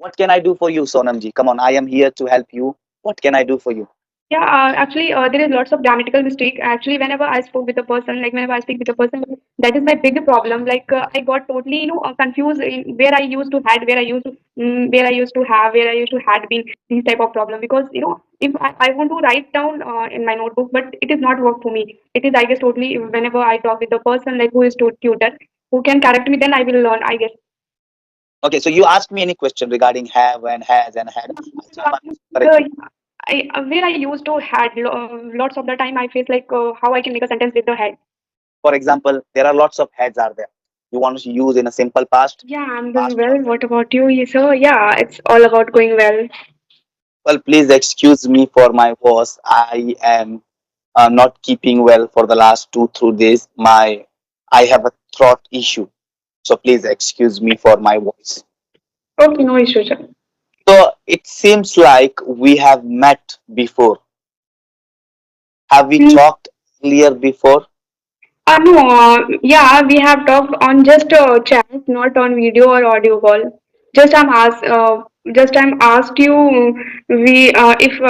What can I do for you, Sonamji? Come on, I am here to help you. What can I do for you? Yeah, actually, there is lots of grammatical mistake. Actually, whenever I spoke with a person, like whenever I speak with a person, that is my big problem. Like I got totally, confused in where I used to had, where I used to have, where I used to had been these type of problem. Because if I want to write down in my notebook, but it is not work for me. It is, I guess, totally whenever I talk with a person like who is tutor, who can correct me, then I will learn. I guess. Okay, so you asked me any question regarding have and has and had. So I'm correct you. The where I used to had lots of the time I face like how I can make a sentence with the head. For example, there are lots of heads are there. You want to use in a simple past, Yeah, I'm doing past well. perfect. What about you? Yes, sir. Yeah, it's all about going well. Well, please excuse me for my voice. I am not keeping well for the last 2 3 days. I have a throat issue, so please excuse me for my voice. Okay, no issue, sir. So it seems like we have met before. Have we Hmm. talked earlier before? No, yeah, we have talked on just chat, not on video or audio call. Just I'm asked you if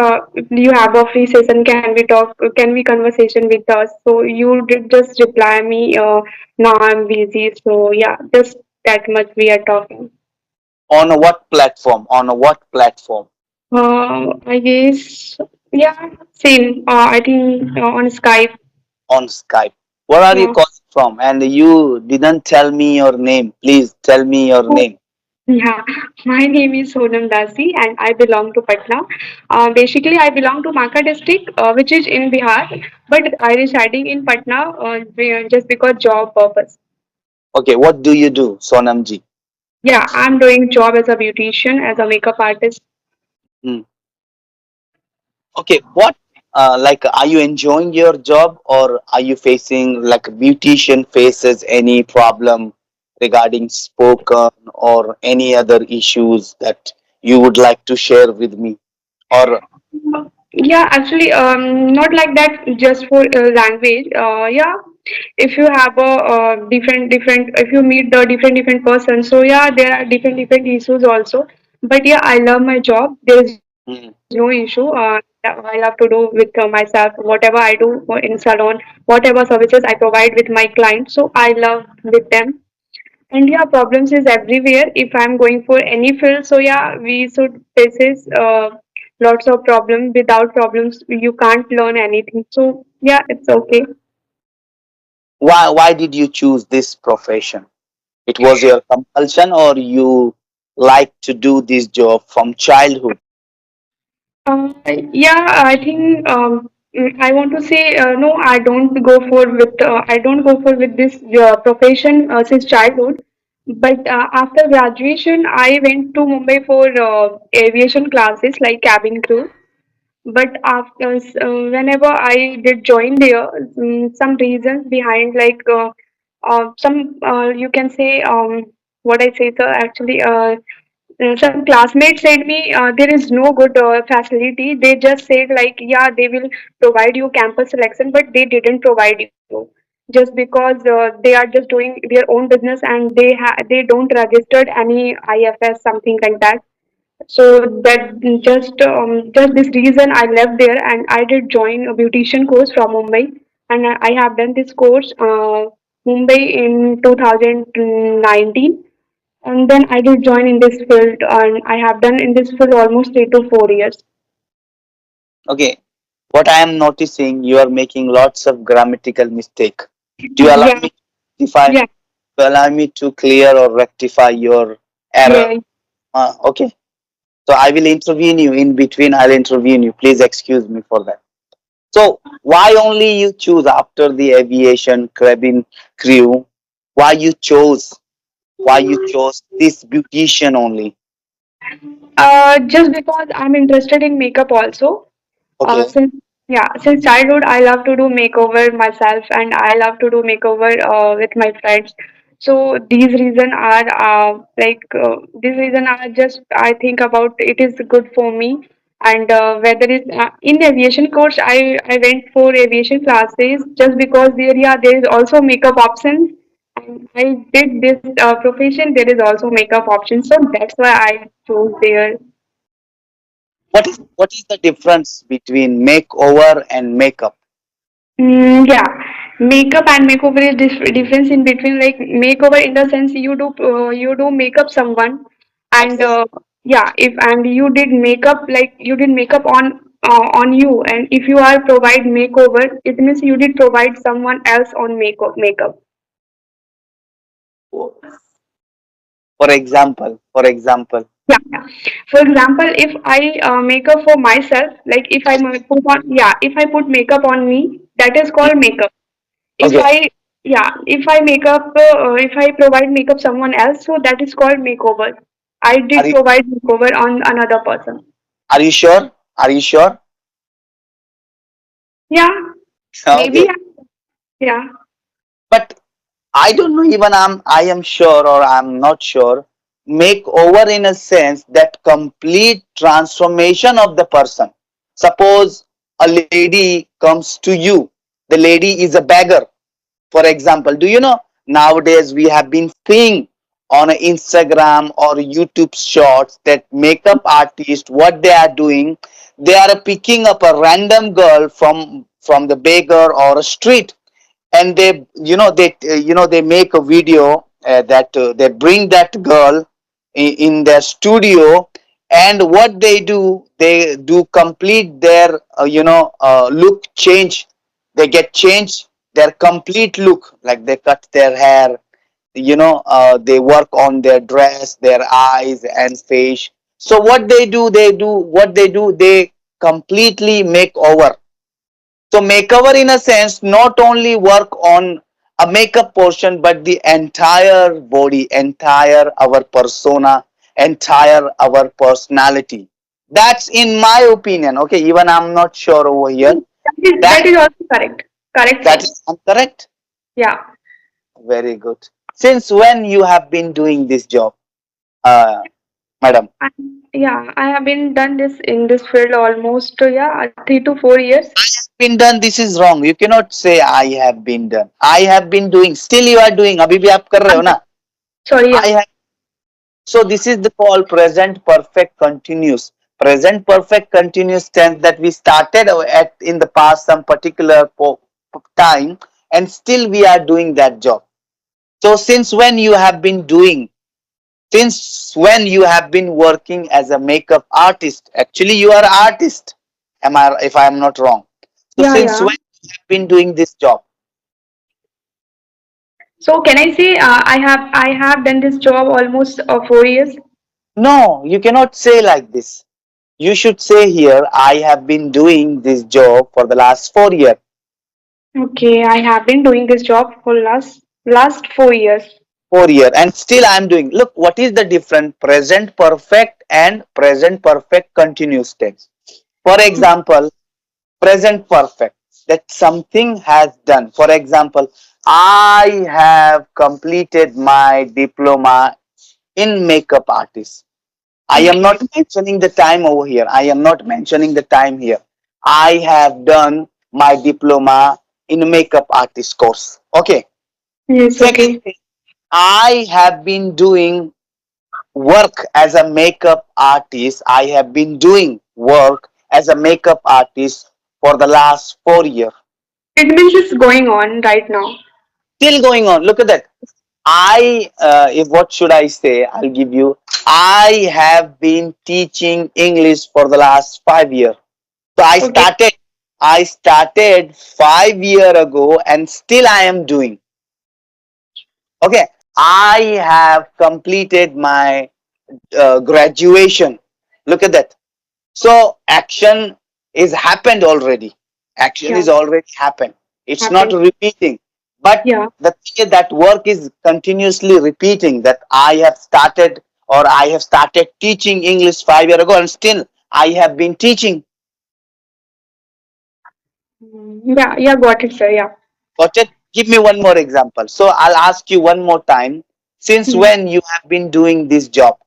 you have a free session, can we talk? Can we conversation with us? So you did just reply me. Now I'm busy. So yeah, just that much we are talking. On what platform? On what platform? I guess, yeah, same. I think on Skype. On Skype. Where are you Yeah. calling from? And you didn't tell me your name. Please tell me your Oh, name. yeah, my name is Sonam Dasi and I belong to Patna. Basically, I belong to Maka district, which is in Bihar, but I residing in Patna just because job purpose. Okay, what do you do, Sonamji? Yeah, I'm doing job as a beautician, as a makeup artist. Hmm. Okay, what like are you enjoying your job or are you facing like a beautician faces any problem regarding spoken or any other issues that you would like to share with me? Or Yeah, actually, not like that. Just for language. Yeah, if you have a different, if you meet the different persons, so yeah, there are different issues also. But yeah, I love my job. There is no issue. hmm, I love to do with myself. Whatever I do in salon, whatever services I provide with my clients, so I love with them. And yeah, problems is everywhere. If I'm going for any field, so yeah, we should faces lots of problems. Without problems, you can't learn anything. So yeah, it's okay. why did you choose this profession? It was your compulsion or you like to do this job from childhood? Yeah, I think I want to say no. I don't go for with this profession since childhood. But after graduation, I went to Mumbai for aviation classes like cabin crew. But after whenever I did join there, some reasons behind like some you can say what I say, sir. Actually, some classmates said me there is no good facility. They just said like yeah they will provide you campus selection, but they didn't provide you just because they are just doing their own business and they don't registered any IFS something like that. So that just this reason I left there and I did join a beautician course from Mumbai, and I have done this course Mumbai in 2019, and then I did join in this field and I have done in this field almost 3 to 4 years. Okay, what I am noticing, you are making lots of grammatical mistake. Do you allow Yeah, me to rectify, yeah, allow me to clear or rectify your error? yeah. Okay, so I will intervene you in between. I'll intervene you. Please excuse me for that. So why only you choose after the aviation cabin crew? Why you chose? Why you chose this beautician only? Just because I'm interested in makeup also. Okay. Since yeah, since childhood, I love to do makeover myself, and I love to do makeover with my friends. So these reason are just I think about it is good for me. And whether it's in aviation course, I went for aviation classes just because there is also makeup options I did this profession, there is also makeup option, so that's why I chose there. What is the difference between makeover and makeup? Yeah, makeup and makeover is difference in between. Like makeover in the sense you do makeup someone, and Okay. yeah, if and you did makeup, like you did makeup on you, and if you are provide makeover, it means you did provide someone else on makeup. For example. Yeah, yeah. For example, if I make up for myself, like if I put on, yeah, if I put makeup on me, that is called makeup. If Okay. I, yeah, if I make up, if I provide makeup someone else, so that is called makeover. I Are did you provide makeover on another person. are you sure? Are you sure? Yeah, maybe. Okay. Yeah, But I don't know, even I am sure or I'm not sure. Makeover in a sense that complete transformation of the person. Suppose a lady comes to you. The lady is a beggar. For example, do you know nowadays we have been seeing on Instagram or YouTube shorts that makeup artists what they are doing, they are picking up a random girl from the beggar or a street, and they make a video that they bring that girl in their studio, and what they do complete their look change. They get changed their complete look, like they cut their hair, they work on their dress, their eyes and face. So what they do, they completely make over. So makeover in a sense not only work on a makeup portion but the entire body, entire our persona, entire our personality. That's in my opinion. Okay, even I'm not sure over here. that That is also correct. Correct, that sir. is correct. Yeah. Very good. Since when you have been doing this job, madam? I, yeah, I have been done this in this field almost yeah 3 to 4 years. Been done. This is wrong. You cannot say I have been done. I have been doing. Still you are doing. अभी भी आप कर रहे हो ना? Sorry, I yeah. have. So this is the call present perfect continuous. Present perfect continuous tense that we started at in the past some particular time, and still we are doing that job. So since when you have been doing? Since when you have been working as a makeup artist? Actually, you are artist. Am I? If I am not wrong. So Yeah, since yeah. when you have been doing this job? So can I say I have done this job almost 4 years. No, you cannot say like this. You should say here, I have been doing this job for the last 4 years. Okay, I have been doing this job for last 4 years. 4 years, and still I am doing. Look, what is the difference? Present perfect and present perfect continuous tense. For example, present perfect, that something has done. For example, I have completed my diploma in makeup artist. I am Okay. not mentioning the time over here. I am not mentioning the time here. I have done my diploma in makeup artist course. Okay. Yes. Second Okay. thing, I have been doing work as a makeup artist. I have been doing work as a makeup artist for the last 4 years. It means it's going on right now. Still going on. Look at that. If what should I say? I'll give you. I have been teaching English for the last 5 years. So Okay. I started 5 years ago, and still I am doing. Okay. I have completed my graduation. Look at that. So action is happened already. Action Yeah. is already happened. It's not Happened. repeating. But Yeah. the thing is that work is continuously repeating, that I have started or I have started teaching English 5 years ago, and still I have been teaching. Yeah. Yeah. Got it, sir. Yeah. Got it? Give me one more example. So I'll ask you one more time. Since Hmm. when you have been doing this job?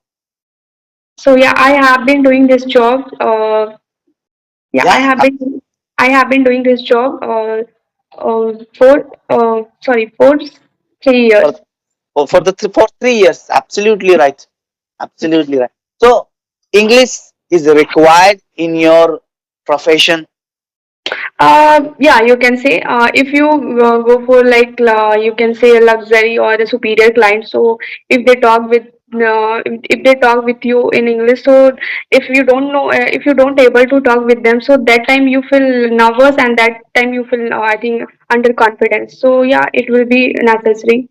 So yeah, I have been doing this job. Yeah, Yeah, I have been doing this job for 3 years. for 3 years. Absolutely right. Absolutely right. So English is required in your profession. Yeah, you can say if you go for like you can say a luxury or a superior client. So if they talk with if they talk with you in English, so if you don't know if you don't able to talk with them, so that time you feel nervous and that time you feel I think underconfident. So yeah, it will be necessary.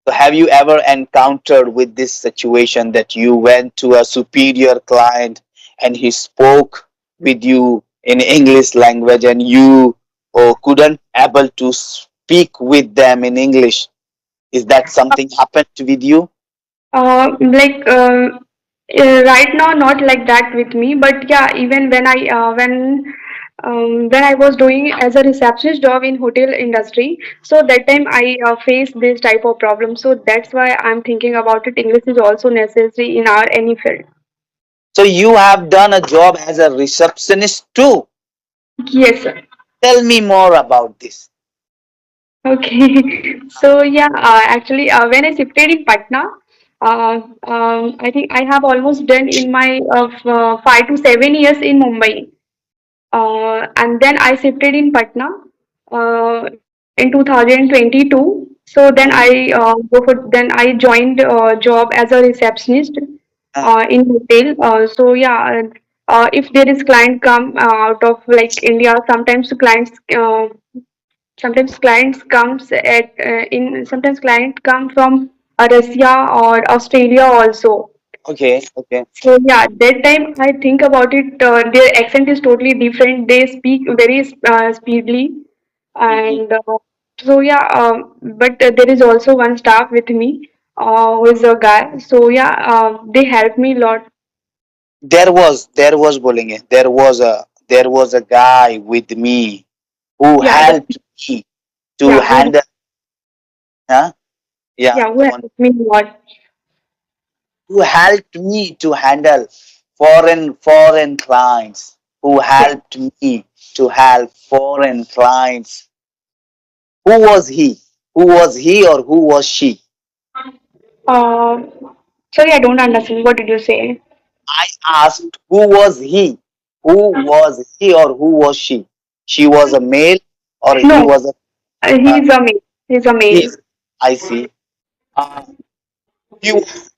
So have you ever encountered with this situation that you went to a superior client and he spoke with you in English language and you couldn't able to speak with them in English? Is that something happened with you? Like right now, not like that with me, but yeah, even when I was doing as a receptionist job in hotel industry, so that time I faced this type of problem. So that's why I'm thinking about it. English is also necessary in our any field. So you have done a job as a receptionist too. Yes, sir. Tell me more about this. Okay. So yeah, actually, when I shifted in Patna, I think I have almost done in my 5 to 7 years in Mumbai. And then I shifted in Patna in 2022. So then Hmm? then I joined job as a receptionist Uh, in hotel. So yeah, if there is client come out of like India, sometimes clients comes at in sometimes client come from Russia or Australia also. okay, okay. So yeah, that time I think about it. Their accent is totally different. They speak very speedily, Mhm. and so yeah. But there is also one staff with me, who is a guy. So yeah, they help me a lot. There was bullying. There was a guy with me who Yeah, the, helped me to yeah, handle. Huh? Yeah, who come on. helped me a lot. Who helped me to handle foreign clients. Who Yeah. helped me to help foreign clients. Who was he? Who was he or who was she? Uh, Sorry, I don't understand. What did you say? I asked who was he? Who was he or who was she? She was a male or he No, was a uh, he's a male. He's a he. male. I see. Uh, he was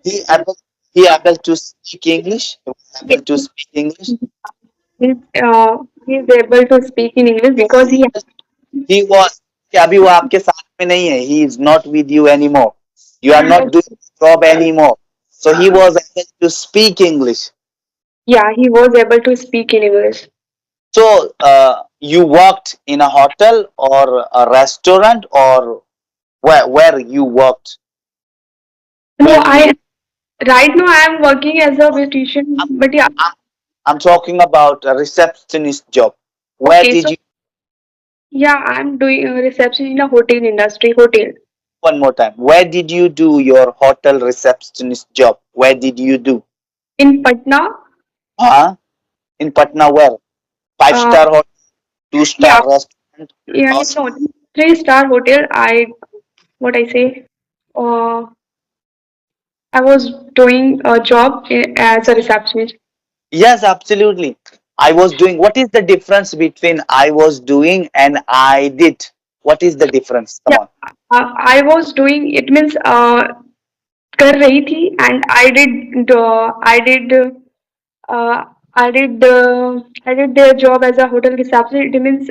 he able he able to speak English. He was able to speak English. He's he's able to speak in English For because he. years he was. कि अभी वो आपके साथ में नहीं है. He is not with you anymore. You are not doing the job anymore. So he was able to speak English. Yeah, he was able to speak in English. So you worked in a hotel or a restaurant or where you worked? No, Where did you? I right now I am working as a I'm, beautician, but yeah, I'm, I'm talking about a receptionist job. Where okay, did so you? yeah, I'm doing a reception in a hotel industry, hotel One more time. Where did you do your hotel receptionist job? Where did you do? in Patna. Huh? In Patna, where? Five Uh, star hotel, two yeah, star restaurant. yeah, Or no, 3-star hotel. What I say, uh, I was doing a job as a receptionist. yes, absolutely. I was doing. What is the difference between I was doing and I did? What is the difference? Come Yeah, on. I was doing. It means कर रही थी and uh, I did I did their job as a hotel receptionist. It means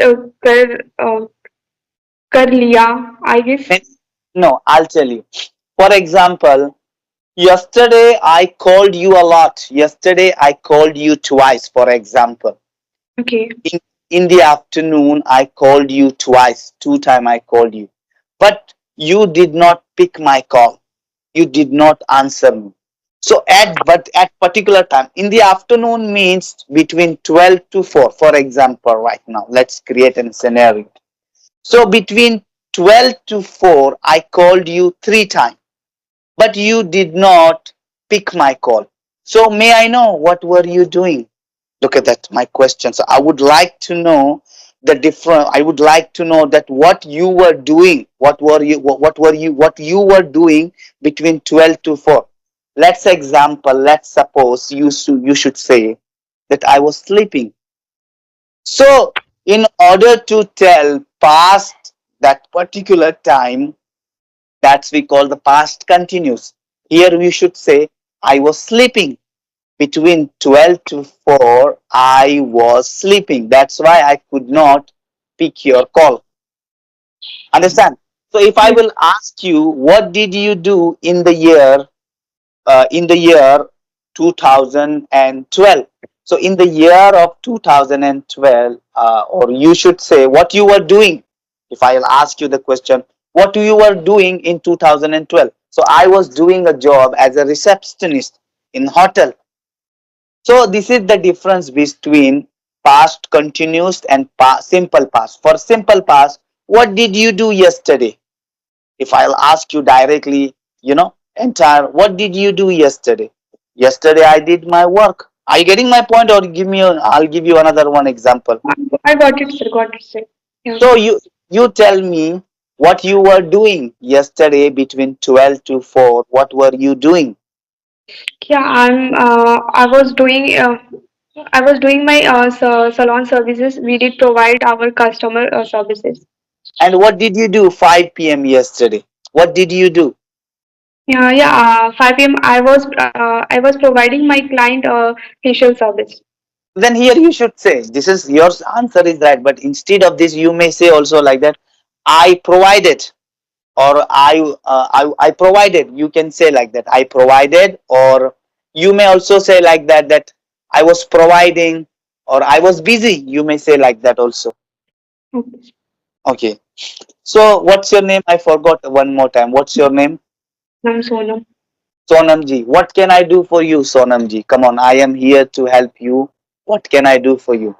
कर लिया I guess. No, I'll tell you. For example, yesterday I called you a lot. Yesterday I called you twice, for example. Okay. In, in the afternoon I called you twice. Two time I called you. But you did not pick my call. You did not answer me. So at particular time in the afternoon means between 12 to 4. For example, right now, let's create a scenario. So between 12 to 4, I called you 3 times, but you did not pick my call. So may I know what were you doing? Look at that, my question. So I would like to know the different. I would like to know that what you were doing, what you were doing between 12 to 4. Let's suppose you should say that I was sleeping. So in order to tell past that particular time, that's we call the past continuous. Here we should say I was sleeping between 12 to 4. I was sleeping. That's why I could not pick your call. Understand? So if I Yes. will ask you, what did you do in the year 2012? So in the year of 2012, or you should say what you were doing. If I'll ask you the question, what you were doing in 2012? So I was doing a job as a receptionist in hotel. So this is the difference between past continuous and simple past. For simple past, what did you do yesterday? If I'll ask you directly, entire, what did you do yesterday? Yesterday I did my work. Are you getting my point, or I'll give you another one example. I got it, sir. Got it, sir. Yeah. So you tell me what you were doing yesterday between 12 to 4. What were you doing? Yeah, I was doing my salon services. We did provide our customer services. And what did you do 5 p.m. yesterday? What did you do? Yeah, yeah. 5 p.m. I was providing my client facial service. Then here you should say, this is your answer is right, but instead of this you may say also like that, I provided, or I provided. You can say like that, I provided, or you may also say like that I was providing, or I was busy. You may say like that also. Okay. Okay. So what's your name? I forgot one more time. What's your name? I'm Sonam. Sonamji. What can I do for you, Sonamji? Come on, I am here to help you. What can I do for you?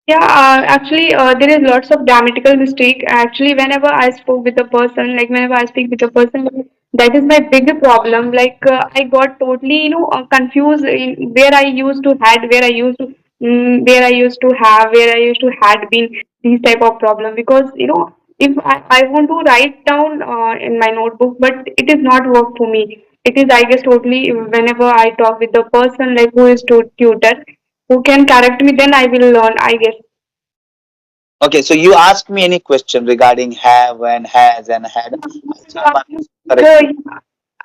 Yeah, actually, there is lots of grammatical mistake. Actually, whenever I spoke with a person, like whenever I speak with a person, that is my big problem. Like I got totally, confused in where I used to had, where I used to have, where I used to had been these type of problem. Because if I want to write down in my notebook, but it is not work for me. It is, I guess, totally whenever I talk with the person like who is tutor who can correct me, then I will learn, I guess. Okay, so you asked me any question regarding have and has and had. I'll try my best to correct you.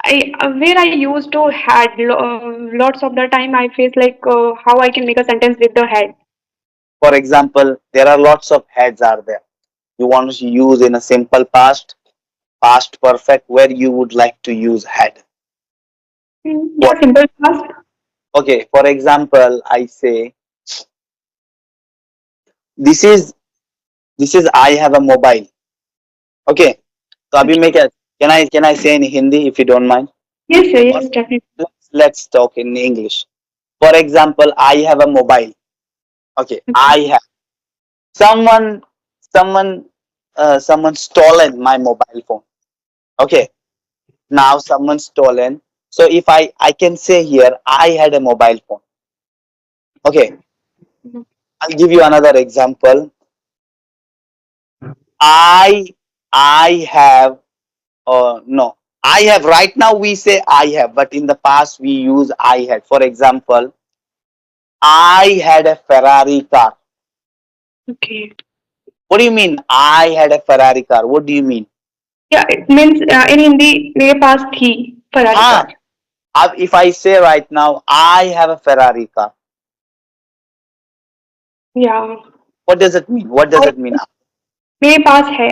The where I used to had lots of the time I face like how I can make a sentence with the head. For example, there are lots of heads are there. You want to use in a simple past, past perfect, where you would like to use had. Yeah, What? simple task. Okay, for example, I say this is I have a mobile. Okay, so abhi Okay. मैं क्या can I say in Hindi if you don't mind? Yes, sir, Or yes, definitely. let's talk in English. For example, I have a mobile. Okay, Okay. I have someone someone someone stolen my mobile phone. Okay, now someone stolen. So if I can say here I had a mobile phone. Okay, I'll give you another example. I have no, I have. Right now we say I have, but in the past we use I had. For example, I had a Ferrari car. Okay. What do you mean I had a Ferrari car? What do you mean? Yeah, it means in Hindi मेरे पास थी Ferrari Huh? car. If I say right now I have a Ferrari car, Yeah. what does it mean? What does I, it mean? मेरे पास है.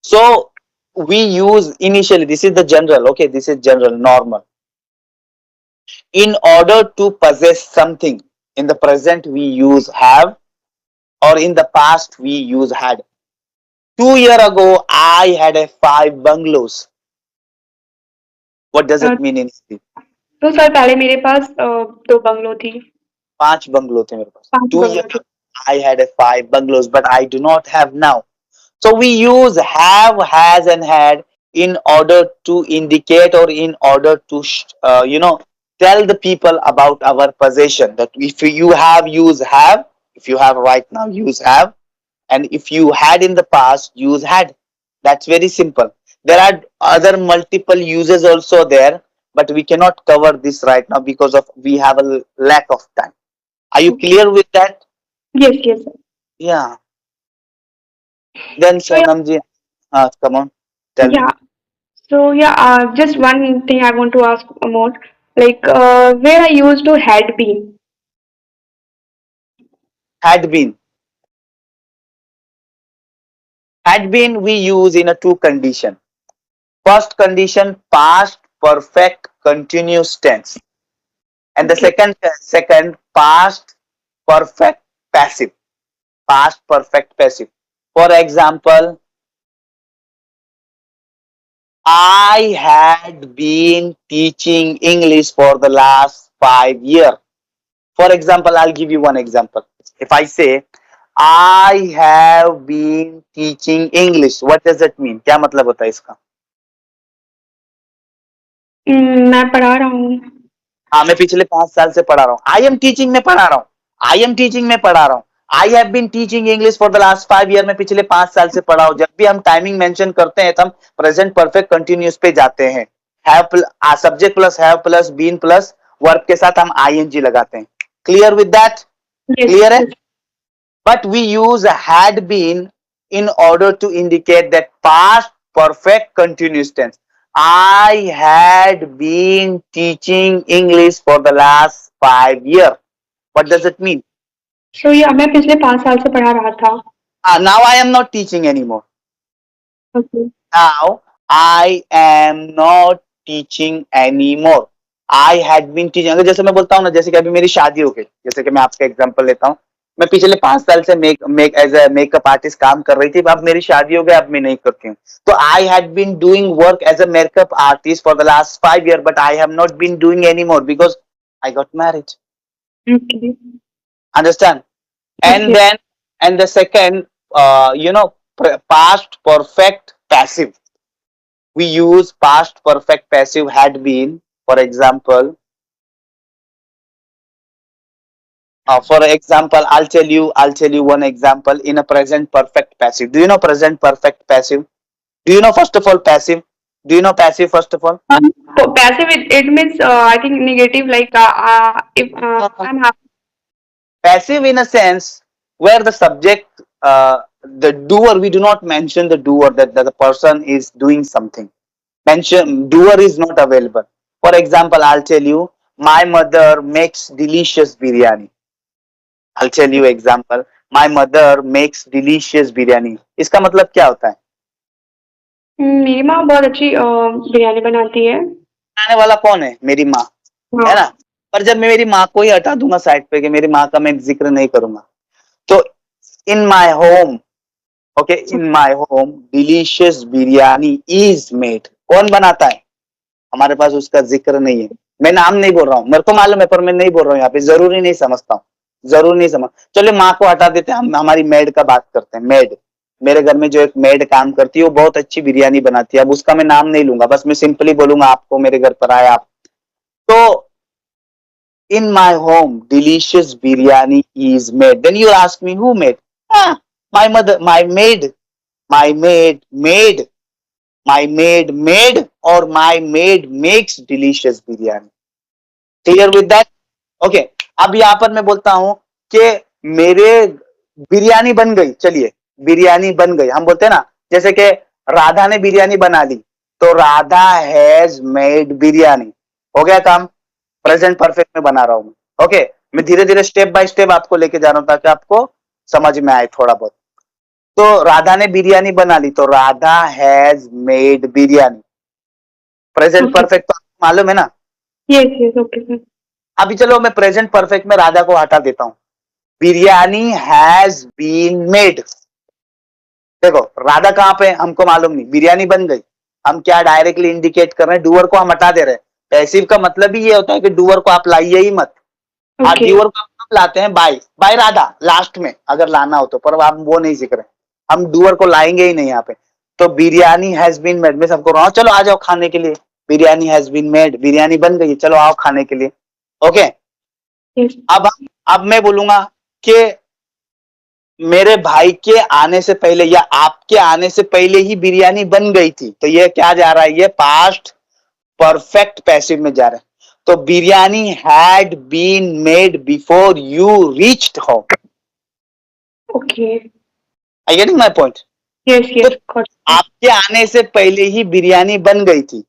So we use initially, this is the general, okay, this is general, normal. In order to possess something, in the present we use have, or in the past we use had. 2 years ago, I had a 5 bungalows. What does it mean in Hindi? 2 साल पहले मेरे पास 2 bungalow थी. 5 bungalows थे मेरे पास. 2 years5 bungalow थी. ago, I had a 5 bungalows, but I do not have now. So we use have, has, and had in order to indicate, or in order to, tell the people about our possession. That if you have, use have. If you have right now, use have. and if you had in the past, use had. That's very simple. There are other multiple uses also there, but we cannot cover this right now because of we have a lack of time. Are you Okay. clear with that? Yes, yes, sir. Yeah. Then So yeah, Sonam ji, come on, tell me. yeah. So yeah, just one thing I want to ask more, like where I used to had been. Had been. Had been we use in a two condition. First condition, past perfect continuous tense, and the Okay. second past perfect passive. Past perfect passive. For example, I had been teaching English for the last 5 years. For example, I'll give you one example. If I say I have been teaching English, what does that mean? क्या मतलब होता है इसका? मैं पढ़ा रहा हूँ. हाँ, मैं पिछले 5 साल से पढ़ा रहा हूँ. आई एम टीचिंग में पढ़ा रहा हूँ. आई एम टीचिंग में पढ़ा रहा हूँ. I have been teaching English for the last 5 year. मैं पिछले 5 साल से पढ़ा हूँ. जब भी हम टाइमिंग मेंशन करते हैं तो हम प्रेजेंट परफेक्ट कंटिन्यूस पे जाते हैं. Have subject plus have plus been plus verb के साथ हम आईएनजी लगाते हैं. Clear with that? Yes, clear है? yes. But we use had been in order to indicate that past perfect continuous tense. I had been teaching English for the last 5 years. What does it mean? So yeah, मैं पिछले 5 साल से पढ़ा रहा था. Now I am not teaching anymore. Okay. Now I am not teaching anymore. I had been teaching. अगर जैसे मैं बोलता हूँ ना, जैसे कि अभी मेरी शादी हो गई, जैसे कि मैं आपका एग्जांपल लेता हूँ. मैं पिछले 5 साल से make as a makeup artist काम कर रही थी. अब मेरी शादी हो गई, अब मैं नहीं करती हूँ. तो I had been doing work as a makeup artist for the last 5 years, but I have not been doing any more because I got married. Okay. Understand? Yes, And yes. then and the second, past perfect passive. We use past perfect passive had been. For example, I'll tell you one example in a present perfect passive. Do you know present perfect passive? Do you know first of all passive? Do you know passive first of all? Passive, it means I think negative, like if I'm happy. Passive in a sense where the subject, the doer, we do not mention the doer, that the person is doing something. Mention doer is not available. For example, I'll tell you, my mother makes delicious biryani. I'll tell you example. My mother makes delicious biryani. इसका मतलब क्या होता है? मेरी माँ बहुत अच्छी बिरयानी बनाती है. बनाने वाला कौन है? मेरी माँ. है हाँ. ना? पर जब मैं मेरी माँ को ही हटा दूंगा साइड पे कि मेरी माँ का मैं जिक्र नहीं करूंगा, तो in my home, okay, in my home delicious biryani is made. कौन बनाता है? हमारे पास उसका जिक्र नहीं है. मैं नाम नहीं बोल रहा हूँ, मेरे को मालूम है, पर मैं नहीं बोल रहा हूँ यहाँ पे. जरूरी नहीं समझता हूँ. जरूर नहीं समझ. चलिए माँ को हटा देते हैं, हम हमारी मेड का बात करते हैं. मेड, मेरे घर में जो एक मेड काम करती है वो बहुत अच्छी बिरयानी बनाती है. अब उसका मैं नाम नहीं लूंगा, बस मैं सिंपली बोलूंगा आपको मेरे घर पर आए आप. तो in my home delicious biryani is made. Then you ask me who made? My mother, my maid, my maid made, or my maid makes delicious biryani. Clear with that? Okay. अब यहां पर मैं बोलता हूं कि मेरे बिरयानी बन गई. चलिए, बिरयानी बन गई हम बोलते हैं ना. जैसे कि राधा ने बिरयानी बना ली, तो राधा हैज मेड बिरयानी. हो गया काम. प्रेजेंट परफेक्ट में बना रहा हूं मैं. ओके. मैं धीरे धीरे स्टेप बाय स्टेप आपको लेके जा रहा हूं ताकि आपको समझ में आए थोड़ा बहुत. तो राधा ने बिरयानी बना ली, तो Radha has made biryani. Present okay. Perfect तो आपको मालूम है ना. Yes, yes. Okay sir. अभी चलो मैं प्रेजेंट परफेक्ट में राधा को हटा देता हूं. Biryani has been made. देखो राधा कहां पे हमको मालूम नहीं. बिरयानी बन गई. हम क्या डायरेक्टली इंडिकेट कर रहे हैं? डूअर को हम हटा दे रहे हैं. पैसिव का मतलब ही ये होता है कि डूअर को आप लाइए ही मत. आप ओके. डूअर को हम लाते हैं बाय बाय राधा लास्ट में अगर लाना हो तो, पर हम वो नहीं सीख रहे. हम डूअर को लाएंगे ही नहीं यहाँ पे. तो बिरयानी हैज बीन मेड. मैं सबको रहा हूँ चलो आ जाओ खाने के लिए. Biryani has been made. Biryani बन गई, चलो आओ खाने के लिए. ओके. यस. अब अब मैं बोलूंगा कि मेरे भाई के आने से पहले या आपके आने से पहले ही बिरयानी बन गई थी, तो ये क्या जा रहा है, ये पास्ट परफेक्ट पैसिव में जा रहा है। तो biryani had been made before you reached home. Okay. I getting my point? Yes तो यस गॉट इट। आपके आने से पहले ही बिरयानी बन गई थी,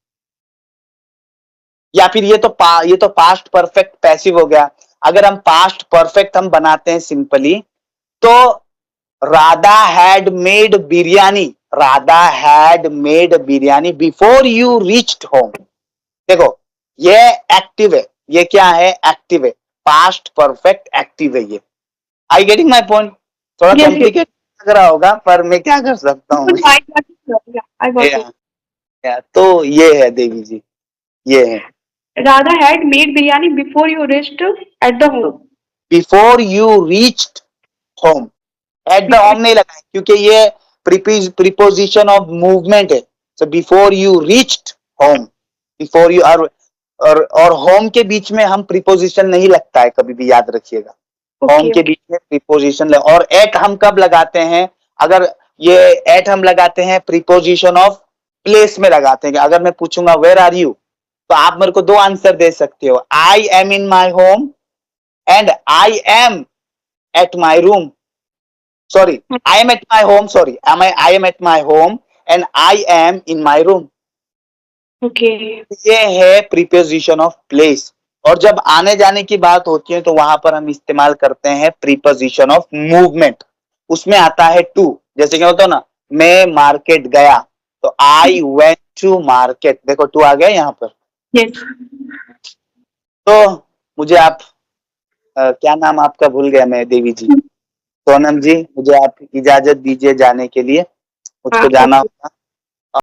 या फिर ये तो पास्ट परफेक्ट पैसिव हो गया। अगर हम पास्ट परफेक्ट हम बनाते हैं सिंपली, तो Radha had made biryani, Radha had made biryani before you reached home. देखो, ये एक्टिव है, ये क्या है, एक्टिव है, पास्ट परफेक्ट एक्टिव है ये। आई गेटिंग माई पॉइंट? थोड़ा यस यस। कॉम्प्लिकेट लग रहा होगा, पर मैं क्या कर सकता हूँ। I got it. Yeah, I got it. तो ये है देवी जी, ये है। Radha had made biryani before you reached at the home. Before you reached home, at the Before. Home नहीं लगाए क्योंकि ये प्रीपोजिशन ऑफ मूवमेंट है। So before you reached home, before you, और होम के बीच में हम प्रीपोजिशन नहीं लगता है, कभी भी याद रखिएगा। होम Okay, के okay. बीच में प्रीपोजिशन और एट हम कब लगाते हैं, अगर ये एट हम लगाते हैं प्रीपोजिशन ऑफ प्लेस में लगाते हैं। अगर मैं पूछूंगा वेयर आर यू, तो आप मेरे को दो आंसर दे सकते हो, I am in my home and I am at my room. Sorry, I am at my home. Sorry, I am at my home and I am in my room. Okay. ये है preposition of place. और जब आने जाने की बात होती है, तो वहां पर हम इस्तेमाल करते हैं प्रीपोजिशन ऑफ मूवमेंट। उसमें आता है टू। जैसे क्या होता है ना, मैं मार्केट गया, तो आई वेंट टू मार्केट। देखो टू आ गया यहाँ पर। Yes. तो मुझे आप क्या नाम आपका भूल गया मैं, देवी जी, सोनम जी, मुझे आप इजाजत दीजिए जाने के लिए, मुझको जाना Okay. होगा।